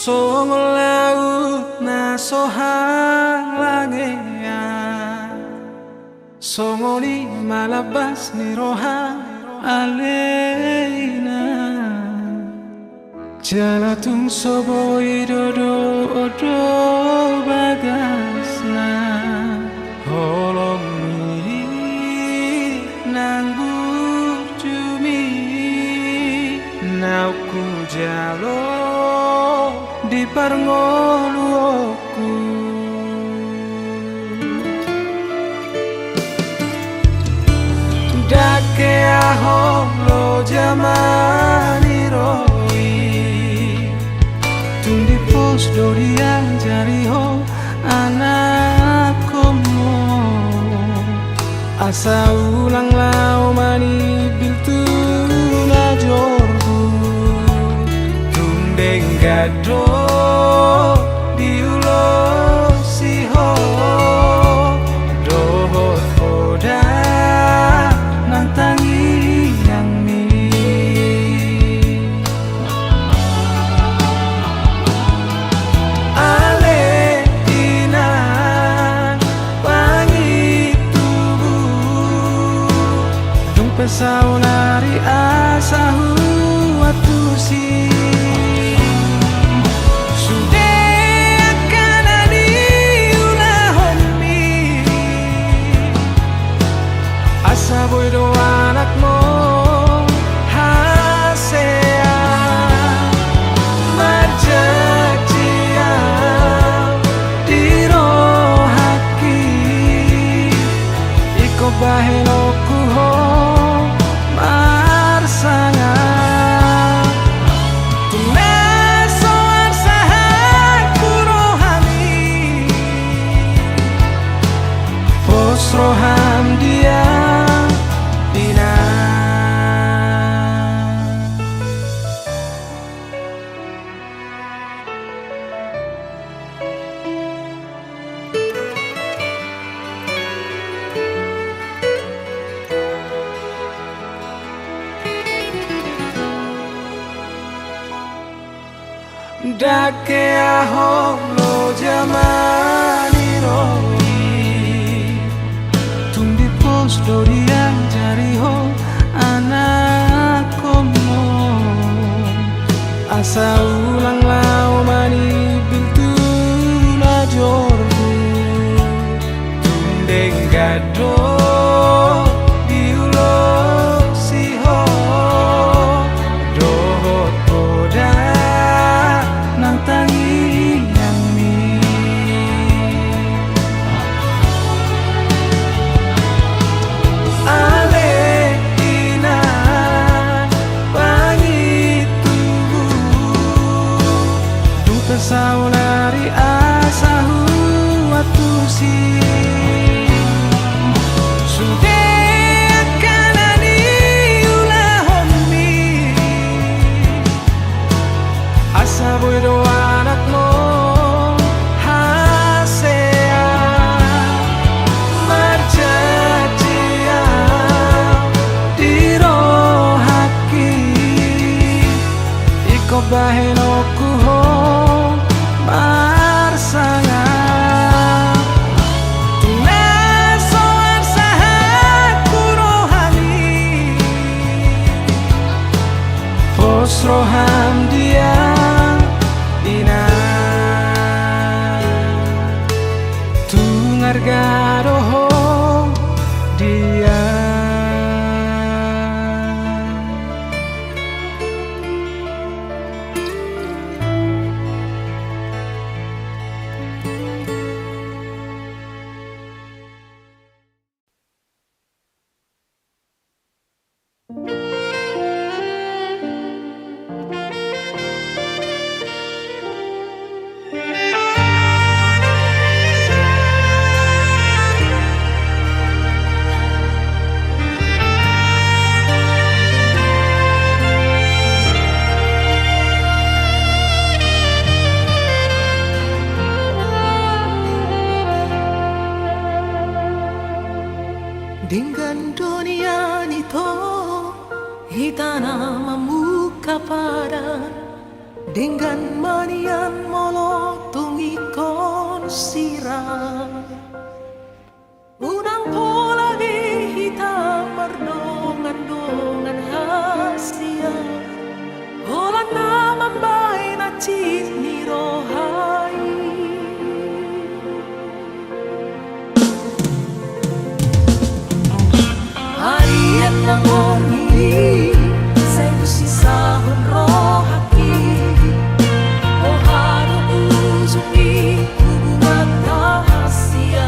Songo laut na sohang langea, songo ni malabas ni roha alena. Jalatung sobo idodo odo bagasna, holong mi nanggur jumi, nauku jalo di parngoluku. Dake ahong lo jamani roi, tundi pos dorian jari ho anak komo. Asa ulang lau mani biltu na jorbu, tundeng gado diulo siho, dohot poda nang tangi yang mi. Ale ina pangi tubuh, dung pesau lari asahu watu si. Saboy do anak mo hasea marjajia diro haki iko baheno kuho marsanga tumeso arsaha kurohani pos roham dia Dake ahong lo jamani roi, tundi pos dorian jari ho anak komo. Asa ulang lau mani biltu na jorbu, tundeng gado diulo siho, dohot poda nang tangi yang mi. Ale ina pangi tubuh, dung pesau lari asahu watu si. Sudah kanani ulah homi, asa boy do anak mo hasea marjajia diro haki iko baheno kuho marsanga tumeso arsaha kurohani pos roham dia ina tungar garoho dia. Dengan dunia itu hitana memuka pada dengan manian molo tungikon sirah unang pola di hitam mardongan-dongan hasia hola naman bay na chit ni rohai harian ng orgiri sa sisahon rohaki o haro uzumi hubungan rahasia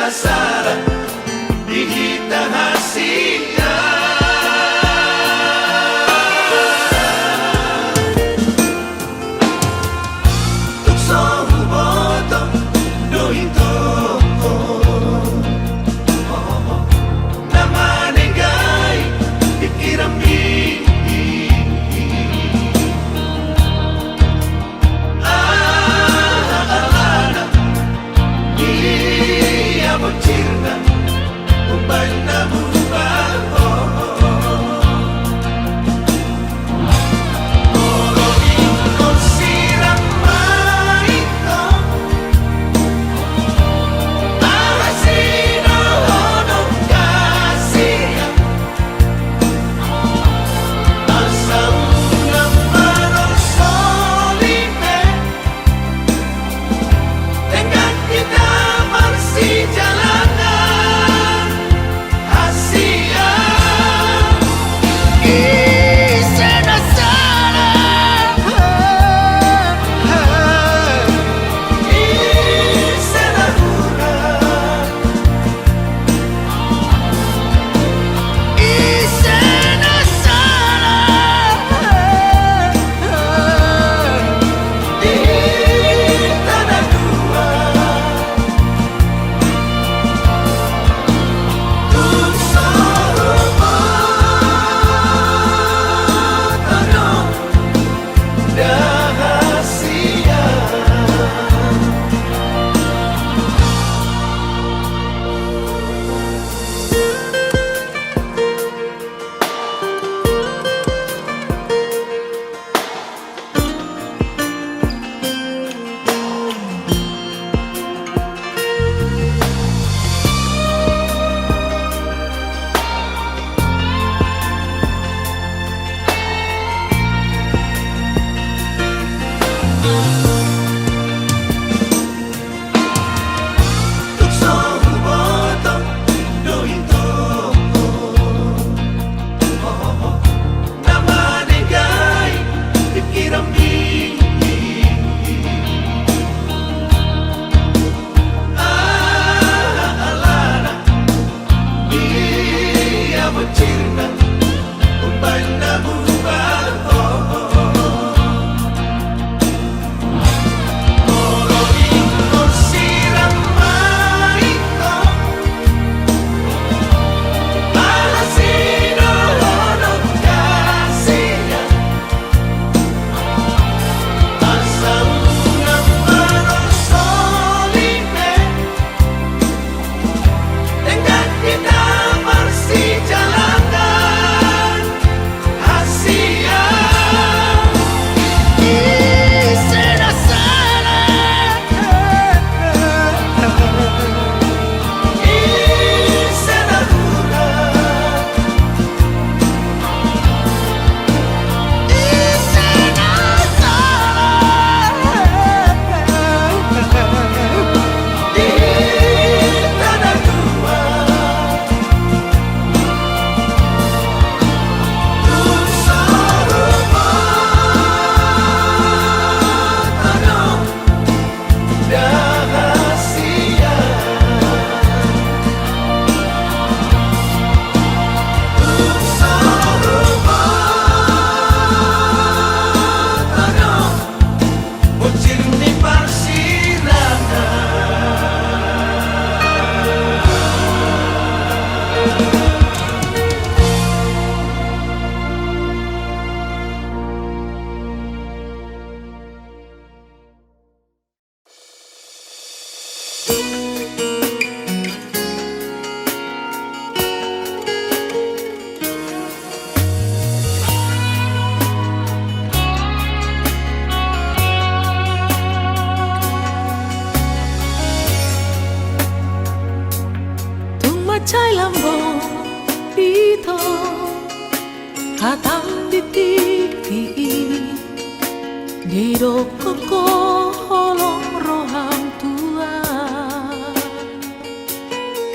Senasara ihita hasia tukso boto doito namane gai ikirami Cirna umbay na bubaho Oloin ko sirang maito Arasino honong kasiya Asa unang marosolime Dengan kita marsi jalanan Asia Senasara Senahura Tanah dua Chai lambo dito hatam di tiki di doko kolong roham tua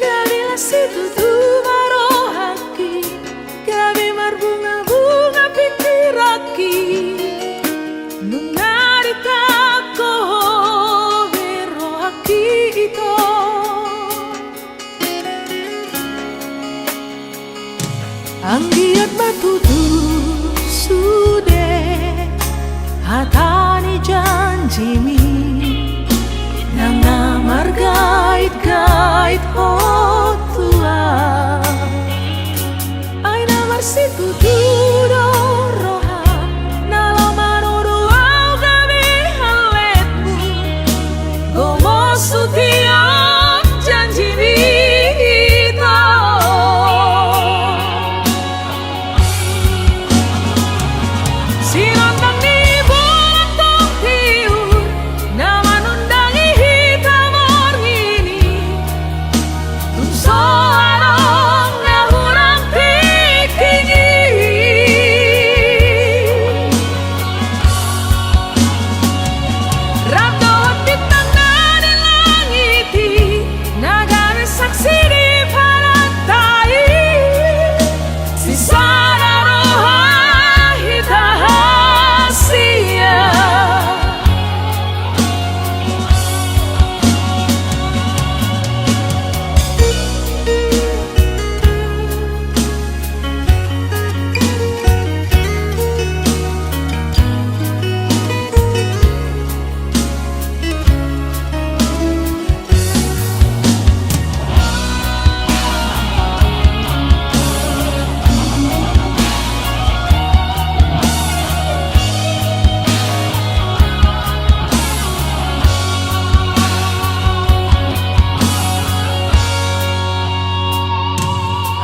kabila situ tu marohaki kabi marbunga-bunga pikiraki nungarita ko berohaki ito Anggiat batu tu sude hatani janjimi nanga margait-gait hotua aina marsitu tudo roha nalo manuru au gabi haletmu gomo sutia janjimi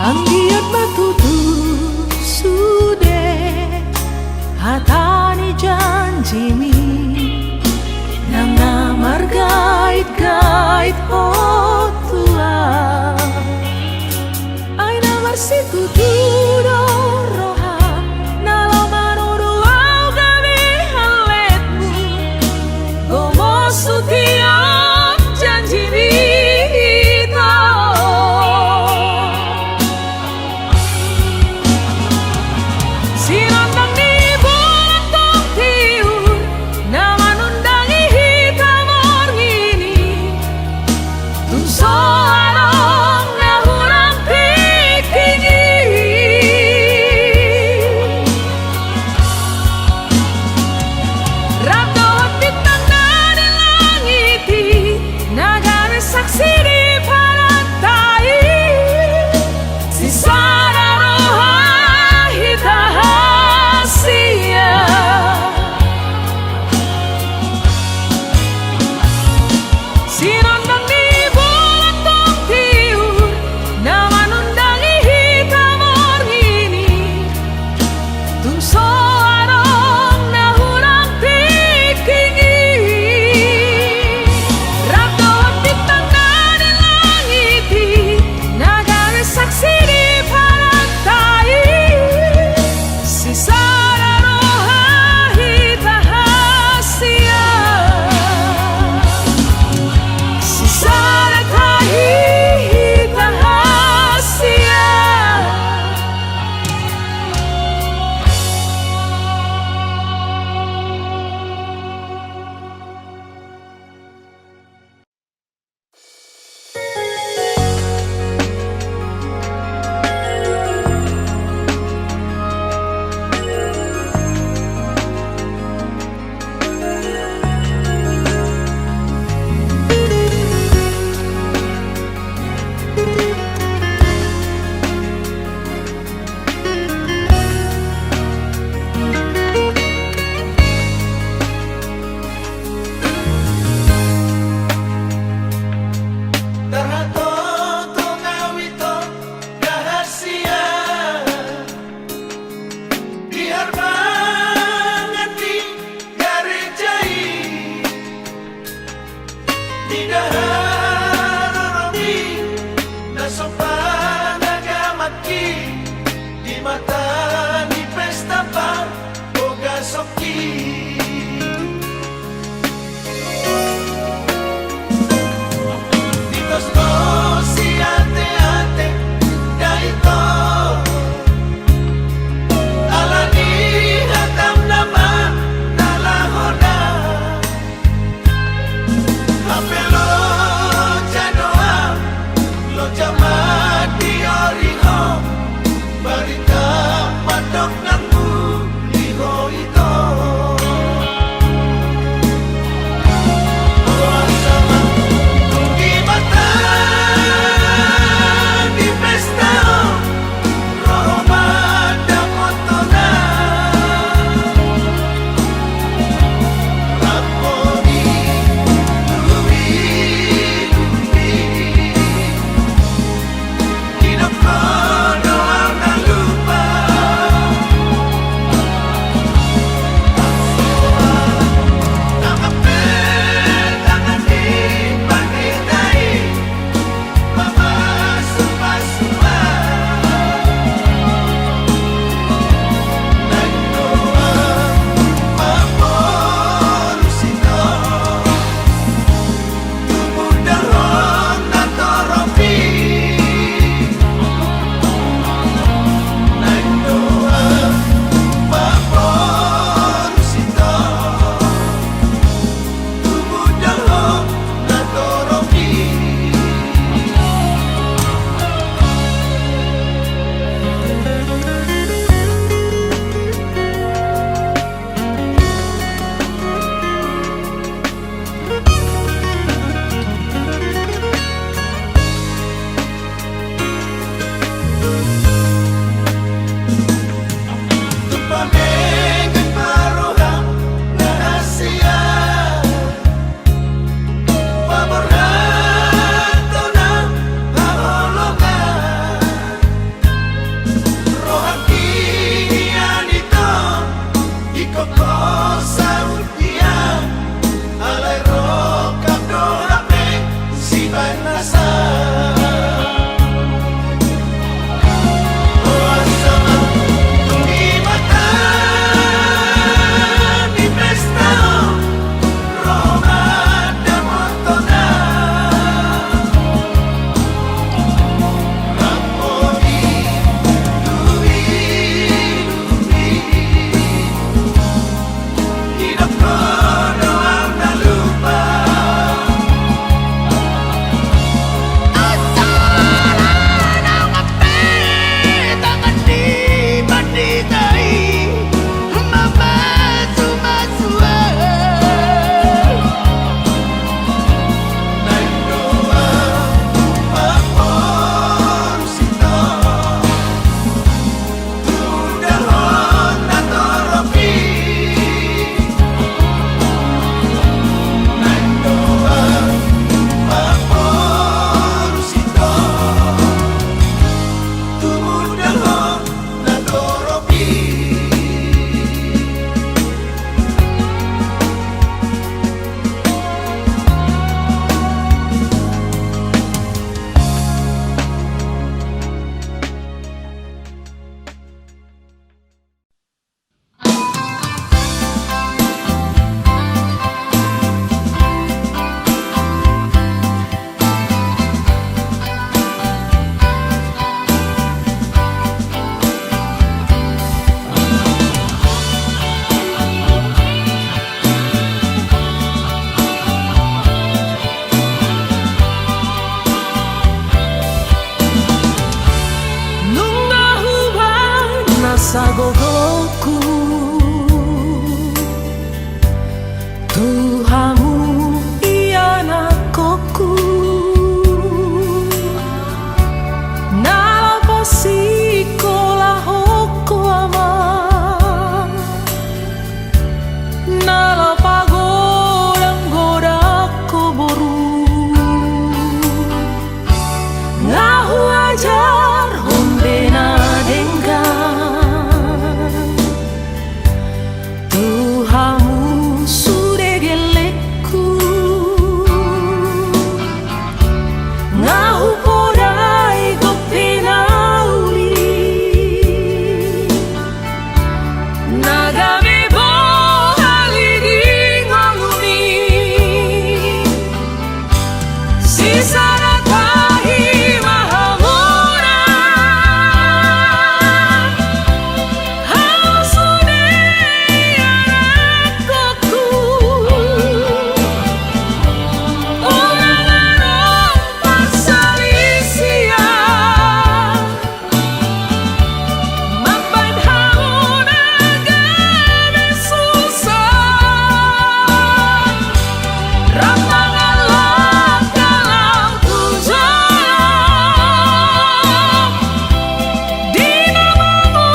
Anggiat batu tu sude hatani janjimi nanga margait-gait hotua aina marsitu tudo roha nalo manuru au gabi haletmu gomo sutia janjimi Apelo sagogoku Tuhamu iana koku Nalapasiko lahoko ama Nalapagodang-godako boru Ngahu ajar hombe na denggan Tuhamu sude gelekku Ngahu podai gopenauli Nagame bohali di ngomumi Sisara tahi mahamuna Hausude anakku Orang-orang pasalisia Mapadhamuna gane susah Rapangalah kalau tujuan Di namamu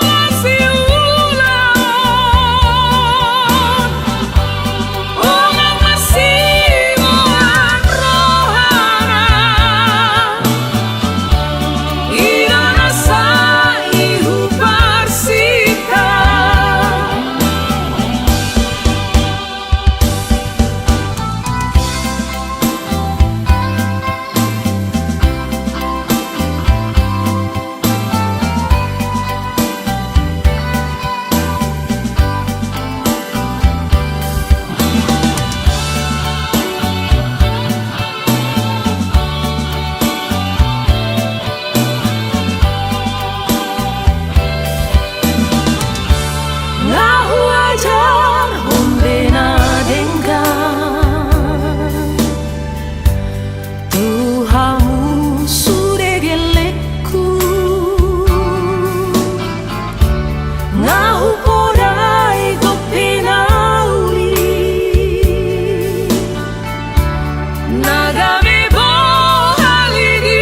masih ulang Orang masih muat rohana Ina rasa ihu parsita Ngahu ajar hombe na denggan Tuhamu sude gelekku Ngahu podai gopenauli Nagame bohali di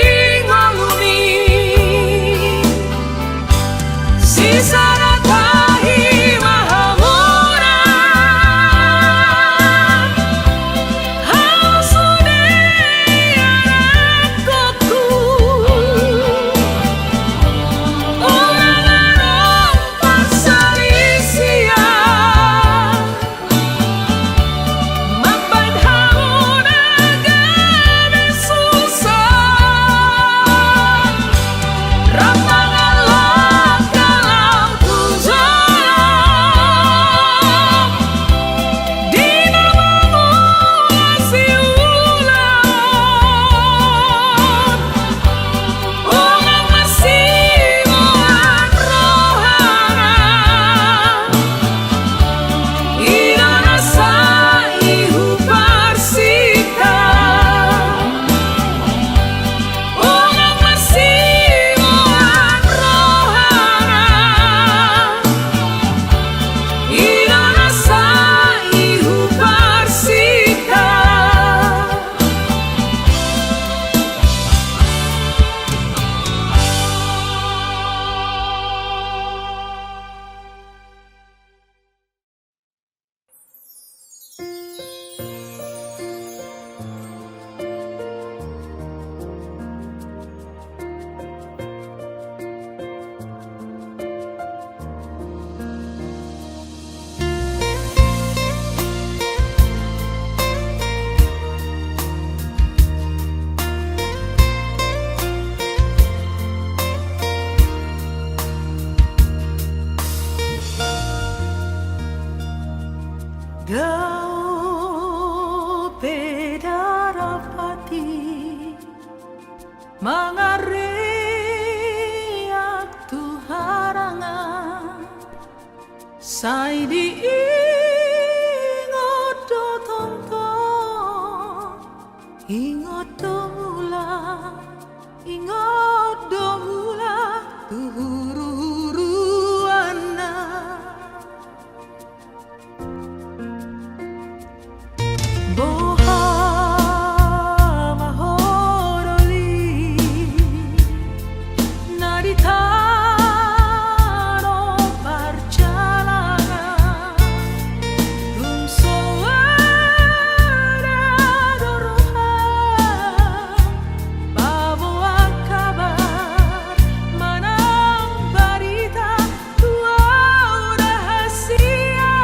ngomumi Sisara tahi mahamuna Hausude anakku Orang-orang pasalisia Mapadhamuna gane susah Rapangalah kalau tujuan Di namamu masih ulang Orang masih muat rohana Ina rasa ihu parsita Orang masih muat rohana Ina rasa ihu parsita Gao pedarapati Mangariak tuharangan Sai di ingodo tonton Ingodo mula Ingodo mula Tuhuru-huru Boha mahoroli Narita no perjalanan Rungso ada dorohan Bawa kabar manang berita tua rahasia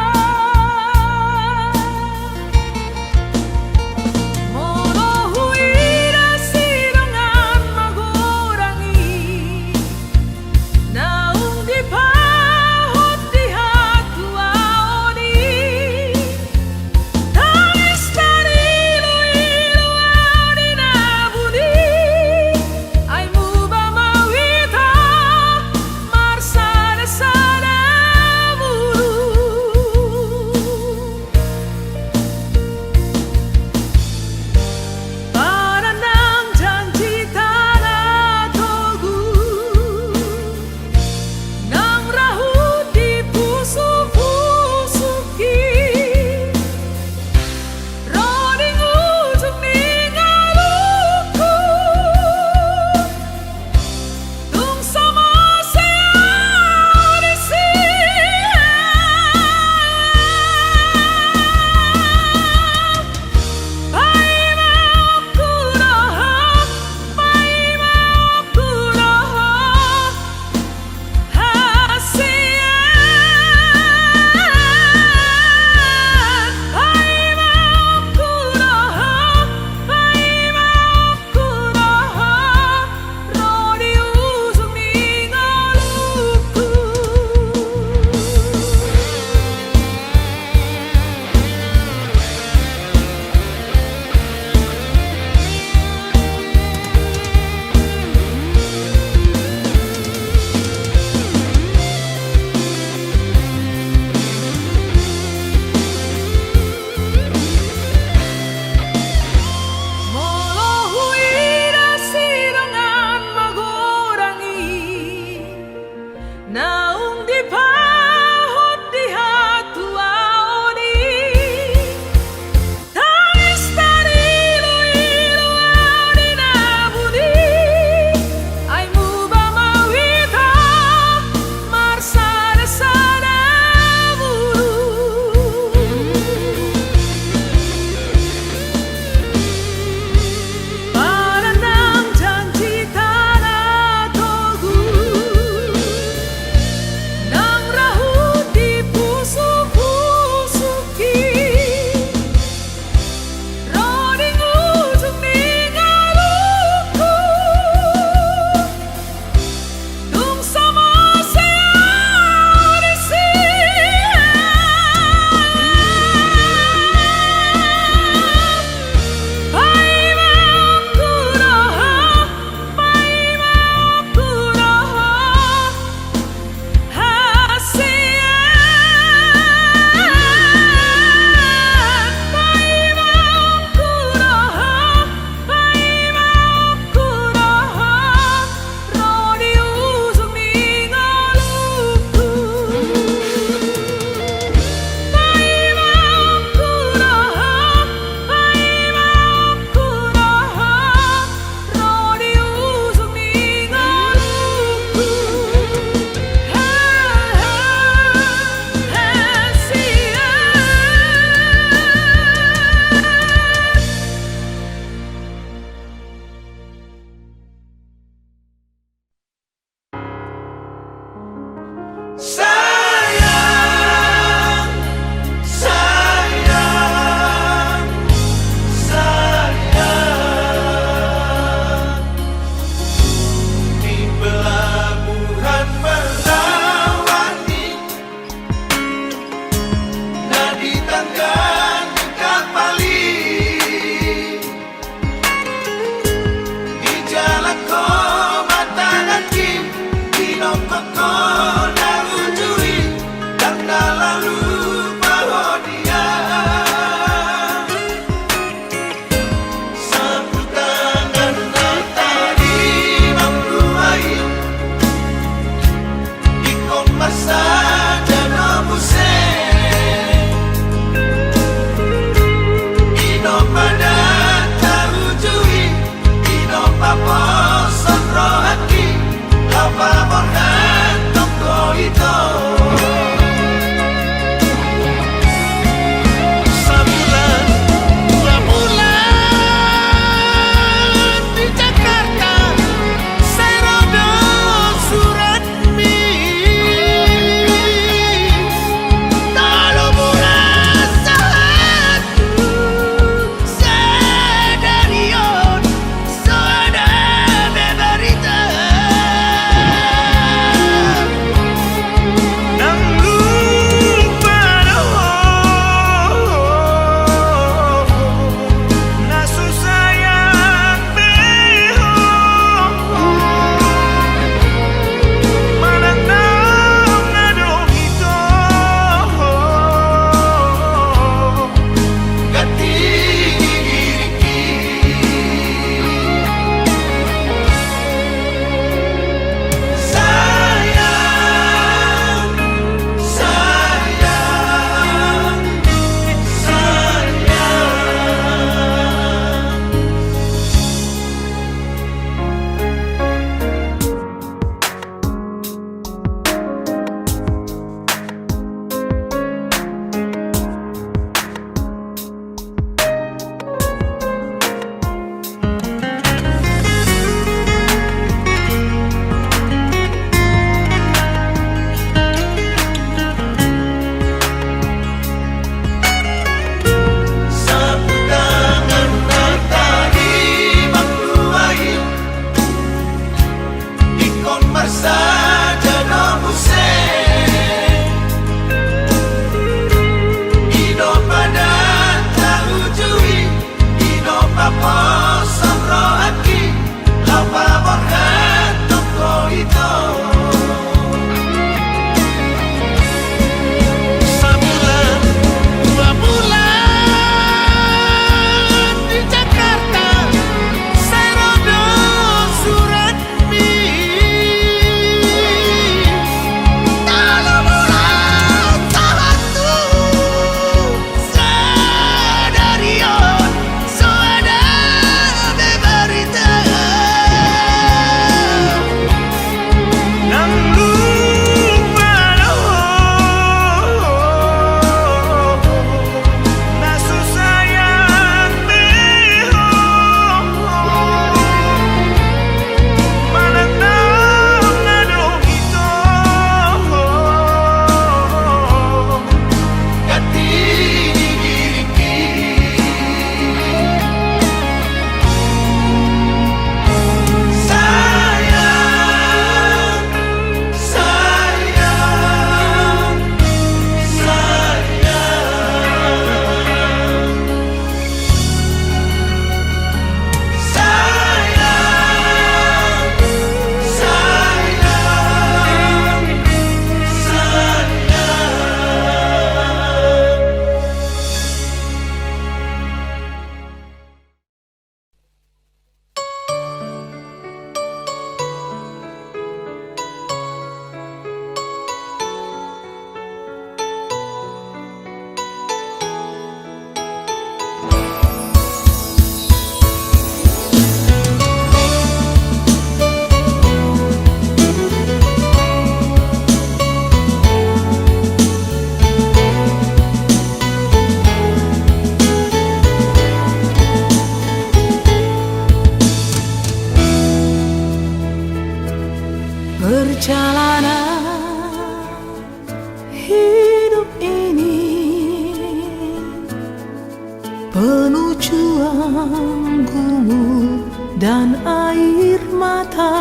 penuh juang gumul dan air mata,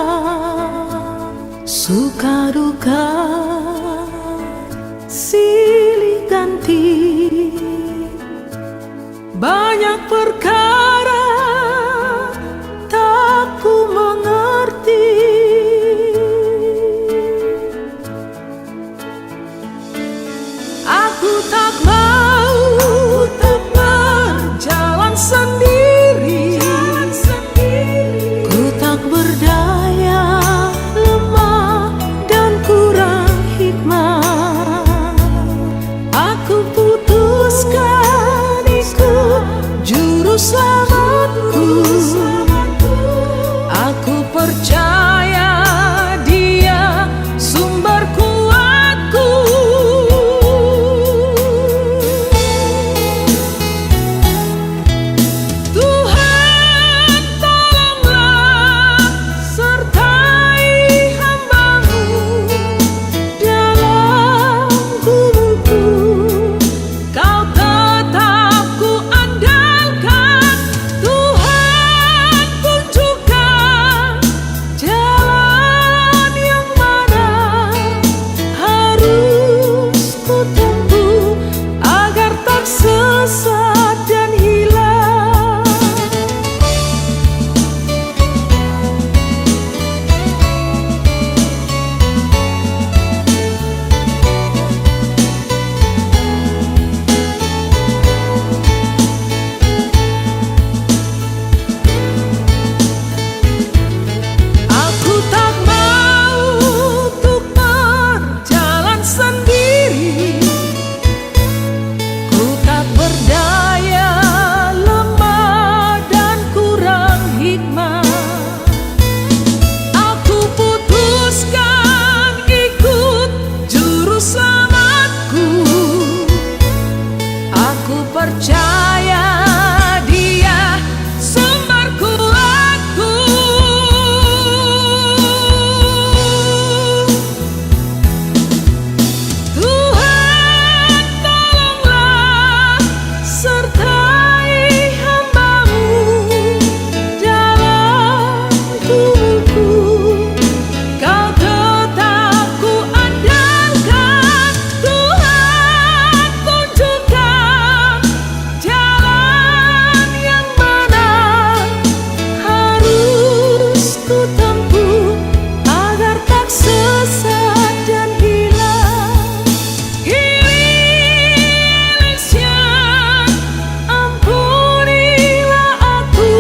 suka duka silih ganti, banyak perkara tak ku mengerti. Aku tak mau untuk berjalan sendiri. Ku tak berdaya, lemah dan kurang hikmah. Aku putuskan ikut juru selamatku. Aku percaya Dia sumber kuatku. Tuhan, tolonglah sertai hamba-Mu dalam gumulku. Kau tetap ku andalkan. Tuhan, tunjukkan jalan yang mana harus ku tempuh agar tak sesat dan hilang. Aku tak mau untuk berjalan sendiri. Ku tak berdaya, lemah dan kurang hikmah. Aku putuskan ikut juru selamatku. Aku percaya Dia sumber kuatku. Tuhan, tolonglah sertai hamba-Mu dalam gumulku. Kau tetap ku andalkan. Tuhan, tunjukkan jalan yang mana harus ku tempuh agar tak sesat dan hilang. Indonesia, ampunilah aku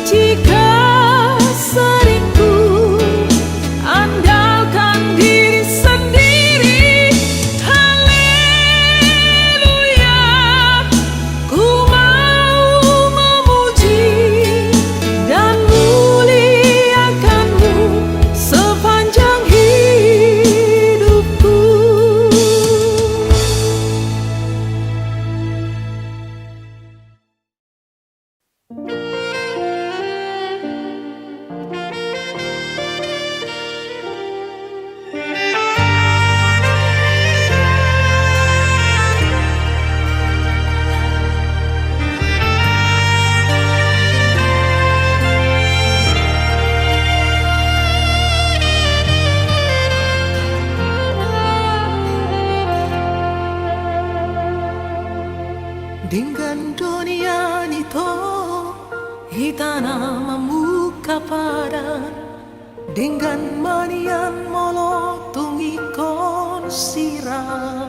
jika seringku andalkan diri sendiri. Haleluya, ku mau memuji dan muliakan-Mu sepanjang hidupku. Dengan dunia nito hitana memuka padan, dengan manian molo tungi kon sirah.